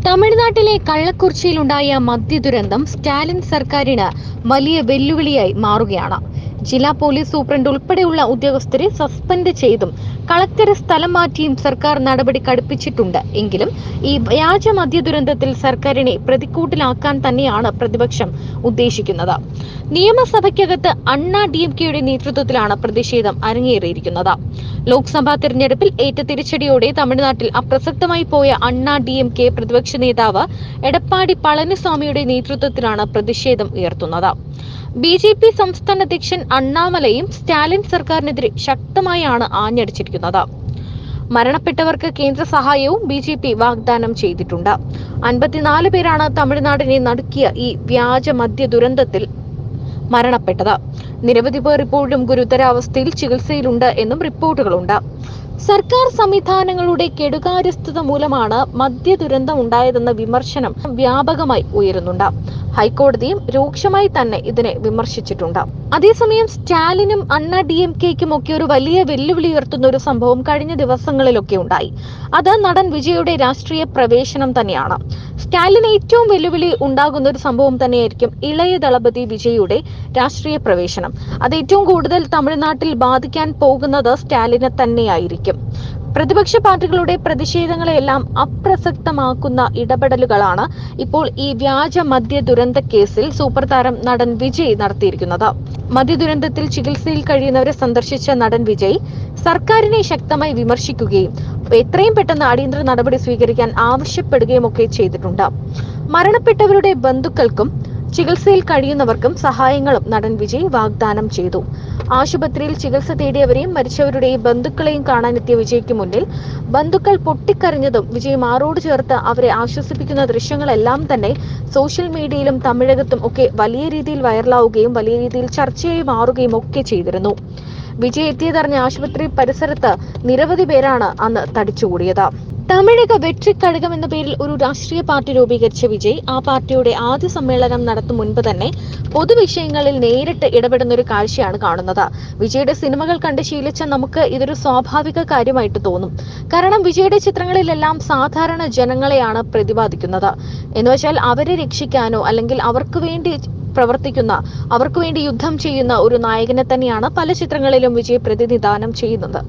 തമിഴ്നാട്ടിലെ കള്ളക്കുറിച്ചിയിലുണ്ടായ മദ്യദുരന്തം സ്റ്റാലിൻ സർക്കാരിന് വലിയ വെല്ലുവിളിയായി മാറുകയാണ്. ജില്ലാ പോലീസ് സൂപ്രണ്ട് ഉൾപ്പെടെയുള്ള ഉദ്യോഗസ്ഥരെ സസ്പെൻഡ് ചെയ്തും കളക്ടറെ സ്ഥലം മാറ്റിയും സർക്കാർ നടപടി കടുപ്പിച്ചിട്ടുണ്ട്. എങ്കിലും ഈ വ്യാജ മദ്യദുരന്തത്തിൽ സർക്കാരിനെ പ്രതിക്കൂട്ടിലാക്കാൻ തന്നെയാണ് പ്രതിപക്ഷം ഉദ്ദേശിക്കുന്നത്. നിയമസഭയ്ക്കകത്ത് അണ്ണാ DMKയുടെ നേതൃത്വത്തിലാണ് പ്രതിഷേധം അരങ്ങേറിയിരിക്കുന്നത്. ലോക്സഭാ തെരഞ്ഞെടുപ്പിൽ ഏറ്റ തിരിച്ചടിയോടെ തമിഴ്നാട്ടിൽ അപ്രസക്തമായി പോയ അണ്ണാ DMK പ്രതിപക്ഷ നേതാവ് എടപ്പാടി പളനിസ്വാമിയുടെ നേതൃത്വത്തിലാണ് പ്രതിഷേധം ഉയർത്തുന്നത്. BJP സംസ്ഥാന അധ്യക്ഷൻ അണ്ണാമലയും സ്റ്റാലിൻ സർക്കാരിനെതിരെ ശക്തമായാണ് ആഞ്ഞടിച്ചിരിക്കുന്നത്. മരണപ്പെട്ടവർക്ക് കേന്ദ്ര സഹായവും BJP വാഗ്ദാനം ചെയ്തിട്ടുണ്ട്. 54 പേരാണ് തമിഴ്നാടിനെ നടുക്കിയ ഈ വ്യാജ മദ്യ ദുരന്തത്തിൽ മരണപ്പെട്ടത്. നിരവധി പേർ ഇപ്പോഴും ഗുരുതരാവസ്ഥയിൽ ചികിത്സയിലുണ്ട് എന്നും റിപ്പോർട്ടുകളുണ്ട്. സർക്കാർ സംവിധാനങ്ങളുടെ കെടുകാര്യസ്ഥത മൂലമാണ് മദ്യ ദുരന്തം ഉണ്ടായതെന്ന വിമർശനം വ്യാപകമായി ഉയരുന്നുണ്ട്. ഹൈക്കോടതിയും രൂക്ഷമായി തന്നെ ഇതിനെ വിമർശിച്ചിട്ടുണ്ട്. അതേസമയം സ്റ്റാലിനും അണ്ണാ DMKയ്ക്കും ഒക്കെ ഒരു വലിയ വെല്ലുവിളി ഉയർത്തുന്ന ഒരു സംഭവം കഴിഞ്ഞ ദിവസങ്ങളിലൊക്കെ ഉണ്ടായി. അത് നടൻ വിജയുടെ രാഷ്ട്രീയ പ്രവേശനം തന്നെയാണ്. സ്റ്റാലിന് ഏറ്റവും വെല്ലുവിളി ഉണ്ടാകുന്ന ഒരു സംഭവം തന്നെയായിരിക്കും ഇളയ ദളപതി വിജയുടെ രാഷ്ട്രീയ പ്രവേശനം. അത് ഏറ്റവും കൂടുതൽ തമിഴ്നാട്ടിൽ ബാധിക്കാൻ പോകുന്നത് സ്റ്റാലിനെ തന്നെയായിരിക്കും. പ്രതിപക്ഷ പാർട്ടികളുടെ പ്രതിഷേധങ്ങളെല്ലാം അപ്രസക്തമാക്കുന്ന ഇടപെടലുകളാണ് ഇപ്പോൾ ഈ വ്യാജ മദ്യ ദുരന്ത കേസിൽ സൂപ്പർ താരം നടൻ വിജയ് നടത്തിയിരിക്കുന്നത്. മദ്യദുരന്തത്തിൽ ചികിത്സയിൽ കഴിയുന്നവരെ സന്ദർശിച്ച നടൻ വിജയ് സർക്കാരിനെ ശക്തമായി വിമർശിക്കുകയും എത്രയും പെട്ടെന്ന് അടിയന്തര നടപടി സ്വീകരിക്കാൻ ആവശ്യപ്പെടുകയും ഒക്കെ ചെയ്തിട്ടുണ്ട്. മരണപ്പെട്ടവരുടെ ബന്ധുക്കൾക്കും ചികിത്സയിൽ കഴിയുന്നവർക്കും സഹായങ്ങളും നടൻ വിജയ് വാഗ്ദാനം ചെയ്തു. ആശുപത്രിയിൽ ചികിത്സ തേടിയവരെയും മരിച്ചവരുടെയും ബന്ധുക്കളെയും കാണാനെത്തിയ വിജയ്ക്ക് മുന്നിൽ ബന്ധുക്കൾ പൊട്ടിക്കരഞ്ഞതും വിജയ് മാറോട് ചേർത്ത് അവരെ ആശ്വസിപ്പിക്കുന്ന ദൃശ്യങ്ങളെല്ലാം തന്നെ സോഷ്യൽ മീഡിയയിലും തമിഴകത്തും ഒക്കെ വലിയ രീതിയിൽ വൈറലാവുകയും വലിയ രീതിയിൽ ചർച്ചയായി മാറുകയും ഒക്കെ ചെയ്തിരുന്നു. വിജയ് എത്തിയതറിഞ്ഞ ആശുപത്രി പരിസരത്ത് നിരവധി പേരാണ് അന്ന് തടിച്ചുകൂടിയത്. തമിഴക വെട്രിക്കഴകം എന്ന പേരിൽ ഒരു രാഷ്ട്രീയ പാർട്ടി രൂപീകരിച്ച വിജയ് ആ പാർട്ടിയുടെ ആദ്യ സമ്മേളനം നടത്തും മുൻപ് തന്നെ പൊതുവിഷയങ്ങളിൽ നേരിട്ട് ഇടപെടുന്ന ഒരു കാഴ്ചയാണ് കാണുന്നത്. വിജയുടെ സിനിമകൾ കണ്ട് ശീലിച്ച നമുക്ക് ഇതൊരു സ്വാഭാവിക കാര്യമായിട്ട് തോന്നും. കാരണം വിജയുടെ ചിത്രങ്ങളിലെല്ലാം സാധാരണ ജനങ്ങളെയാണ് പ്രതിപാദിക്കുന്നത്. എന്നുവെച്ചാൽ അവരെ രക്ഷിക്കാനോ അല്ലെങ്കിൽ അവർക്ക് വേണ്ടി പ്രവർത്തിക്കുന്ന, അവർക്ക് വേണ്ടി യുദ്ധം ചെയ്യുന്ന ഒരു നായകനെ തന്നെയാണ് പല ചിത്രങ്ങളിലും വിജയ് പ്രതിനിധാനം ചെയ്യുന്നത്.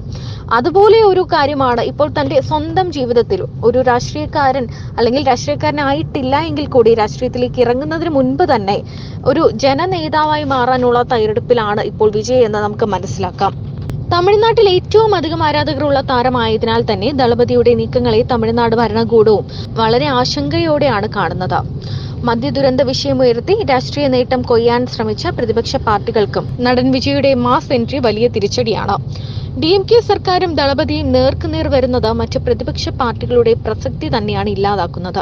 അതുപോലെ ഒരു കാര്യമാണ് ഇപ്പോൾ തന്റെ സ്വന്തം ജീവിതത്തിൽ ഒരു രാഷ്ട്രീയക്കാരൻ അല്ലെങ്കിൽ രാഷ്ട്രീയക്കാരനായിട്ടില്ല എങ്കിൽ കൂടി രാഷ്ട്രീയത്തിലേക്ക് ഇറങ്ങുന്നതിന് മുൻപ് തന്നെ ഒരു ജനനേതാവായി മാറാനുള്ള തയ്യാറെടുപ്പിലാണ് ഇപ്പോൾ വിജയ് എന്ന് നമുക്ക് മനസ്സിലാക്കാം. തമിഴ്നാട്ടിൽ ഏറ്റവും അധികം ആരാധകരുള്ള താരമായതിനാൽ തന്നെ ദളപതിയുടെ നീക്കങ്ങളെ തമിഴ്നാട് ഭരണകൂടവും വളരെ ആശങ്കയോടെയാണ് കാണുന്നത്. മദ്യദുരന്ത വിഷയമുയർത്തി രാഷ്ട്രീയ നേട്ടം കൊയ്യാൻ ശ്രമിച്ച പ്രതിപക്ഷ പാർട്ടികൾക്കും നടൻ വിജയുടെ മാസ് എൻട്രി വലിയ തിരിച്ചടിയാണ്. DMK സർക്കാരും ദളപതിയും നേർക്കുനേർ വരുന്നത് മറ്റ് പ്രതിപക്ഷ പാർട്ടികളുടെ പ്രസക്തി തന്നെയാണ് ഇല്ലാതാക്കുന്നത്.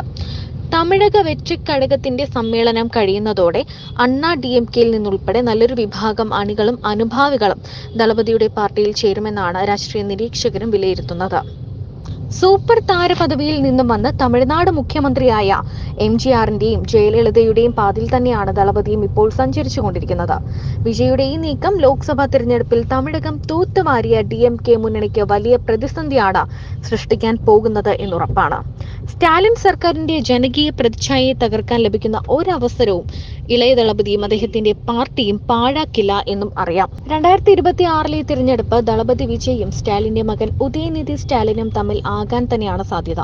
തമിഴക വെട്രിക്കഴകത്തിന്റെ സമ്മേളനം കഴിയുന്നതോടെ അണ്ണാ DMKയിൽ നിന്നുൾപ്പെടെ നല്ലൊരു വിഭാഗം അണികളും അനുഭാവികളും ദളപതിയുടെ പാർട്ടിയിൽ ചേരുമെന്നാണ് രാഷ്ട്രീയ നിരീക്ഷകരും വിലയിരുത്തുന്നത്. സൂപ്പർ താര പദവിയിൽ നിന്നും വന്ന് തമിഴ്നാട് മുഖ്യമന്ത്രിയായ MGRന്റെയും ജയലളിതയുടെയും പാതിൽ തന്നെയാണ് ദളപതിയും ഇപ്പോൾ സഞ്ചരിച്ചുകൊണ്ടിരിക്കുന്നത്. വിജയുടെ ഈ നീക്കം ലോക്സഭാ തിരഞ്ഞെടുപ്പിൽ തമിഴകം തൂത്തുവാരിയ DMK മുന്നണിക്ക് വലിയ പ്രതിസന്ധിയാണ് സൃഷ്ടിക്കാൻ പോകുന്നത് എന്നുറപ്പാണ്. സ്റ്റാലിൻ സർക്കാരിന്റെ ജനകീയ പ്രതിച്ഛായയെ തകർക്കാൻ ലഭിക്കുന്ന ഒരവസരവും ഇളയ ദളപതിയും അദ്ദേഹത്തിന്റെ പാർട്ടിയും പാഴാക്കില്ല എന്നും അറിയാം. 2026 തിരഞ്ഞെടുപ്പ് ദളപതി വിജയും സ്റ്റാലിന്റെ മകൻ ഉദയനിധി സ്റ്റാലിനും തമ്മിൽ ആകാൻ തന്നെയാണ് സാധ്യത.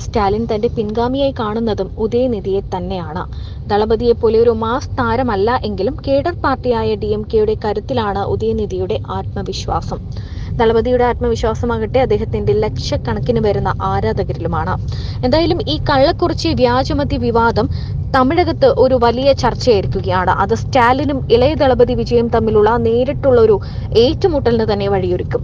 സ്റ്റാലിൻ തന്റെ പിൻഗാമിയായി കാണുന്നതും ഉദയനിധിയെ തന്നെയാണ്. ദളപതിയെ പോലെ ഒരു മാസ് താരമല്ല എങ്കിലും കേഡർ പാർട്ടിയായ DMKയുടെ കരുത്തിലാണ് ഉദയനിധിയുടെ ആത്മവിശ്വാസം. ദളപതിയുടെ ആത്മവിശ്വാസമാകട്ടെ അദ്ദേഹത്തിന്റെ ലക്ഷക്കണക്കിന് വരുന്ന ആരാധകരിലുമാണ്. എന്തായാലും ഈ കള്ളക്കുറിച്ചി വ്യാജമദ്യ വിവാദം തമിഴകത്ത് ഒരു വലിയ ചർച്ചയായിരിക്കുകയാണ്. അത് സ്റ്റാലിനും ഇളയ ദളപതി വിജയും തമ്മിലുള്ള നേരിട്ടുള്ള ഒരു ഏറ്റുമുട്ടലിന് തന്നെ വഴിയൊരുക്കും.